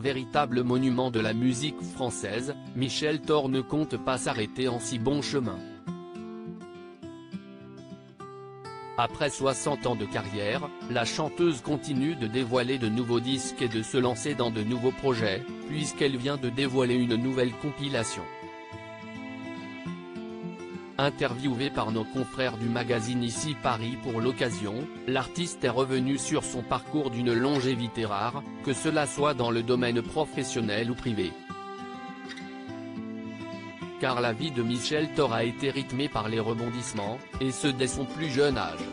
Véritable monument de la musique française, Michel Thor ne compte pas s'arrêter en si bon chemin. Après 60 ans de carrière, la chanteuse continue de dévoiler de nouveaux disques et de se lancer dans de nouveaux projets, puisqu'elle vient de dévoiler une nouvelle compilation. Interviewée par nos confrères du magazine Ici Paris pour l'occasion, l'artiste est revenue sur son parcours d'une longévité rare, que cela soit dans le domaine professionnel ou privé. Car la vie de Michel Thor a été rythmée par les rebondissements, et ce dès son plus jeune âge.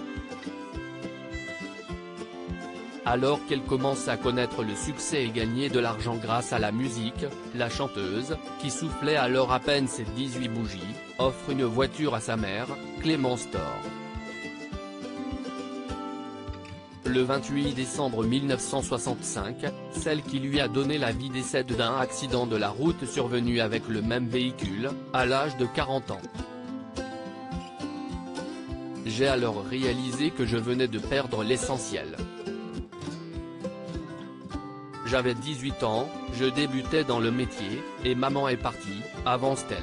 Alors qu'elle commence à connaître le succès et gagner de l'argent grâce à la musique, la chanteuse, qui soufflait alors à peine ses 18 bougies, offre une voiture à sa mère, Clémence Thor. Le 28 décembre 1965, celle qui lui a donné la vie décède d'un accident de la route survenu avec le même véhicule, à l'âge de 40 ans. J'ai alors réalisé que je venais de perdre l'essentiel. J'avais 18 ans, je débutais dans le métier, et maman est partie, avance-t-elle.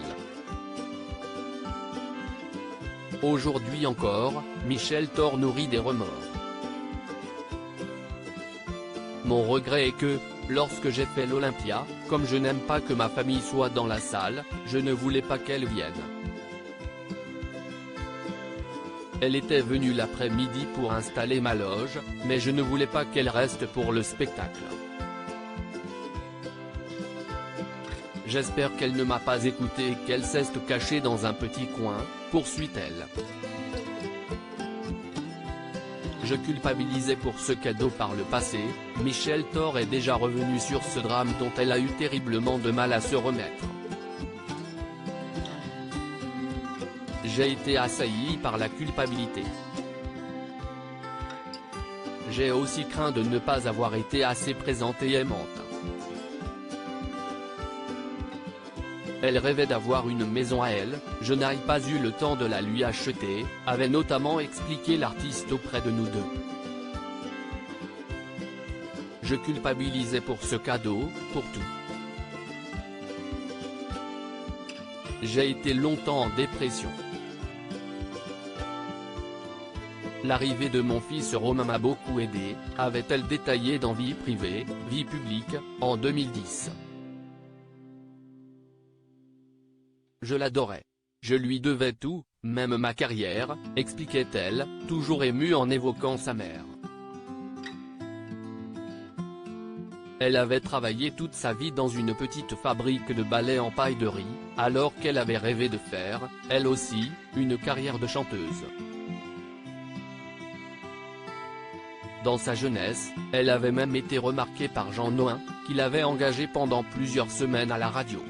Aujourd'hui encore, Michel Thor nourrit des remords. Mon regret est que, lorsque j'ai fait l'Olympia, comme je n'aime pas que ma famille soit dans la salle, je ne voulais pas qu'elle vienne. Elle était venue l'après-midi pour installer ma loge, mais je ne voulais pas qu'elle reste pour le spectacle. J'espère qu'elle ne m'a pas écouté et qu'elle s'est cachée dans un petit coin, poursuit-elle. Je culpabilisais pour ce cadeau par le passé, Michel Thor est déjà revenu sur ce drame dont elle a eu terriblement de mal à se remettre. J'ai été assailli par la culpabilité. J'ai aussi craint de ne pas avoir été assez présente et aimante. Elle rêvait d'avoir une maison à elle, je n'ai pas eu le temps de la lui acheter, avait notamment expliqué l'artiste auprès de nous deux. Je culpabilisais pour ce cadeau, pour tout. J'ai été longtemps en dépression. L'arrivée de mon fils Romain m'a beaucoup aidé, avait-elle détaillé dans Vie privée, Vie publique, en 2010. Je l'adorais. Je lui devais tout, même ma carrière, expliquait-elle, toujours émue en évoquant sa mère. Elle avait travaillé toute sa vie dans une petite fabrique de balais en paille de riz, alors qu'elle avait rêvé de faire, elle aussi, une carrière de chanteuse. Dans sa jeunesse, elle avait même été remarquée par Jean Noin, qui l'avait engagée pendant plusieurs semaines à la radio.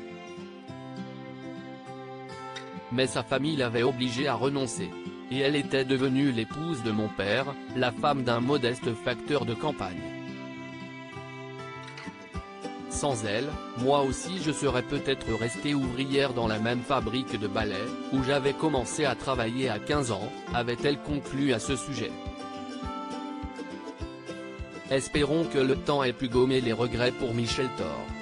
Mais sa famille l'avait obligée à renoncer. Et elle était devenue l'épouse de mon père, la femme d'un modeste facteur de campagne. Sans elle, moi aussi je serais peut-être restée ouvrière dans la même fabrique de balais, où j'avais commencé à travailler à 15 ans, avait-elle conclu à ce sujet. Espérons que le temps ait pu gommer les regrets pour Michel Thor.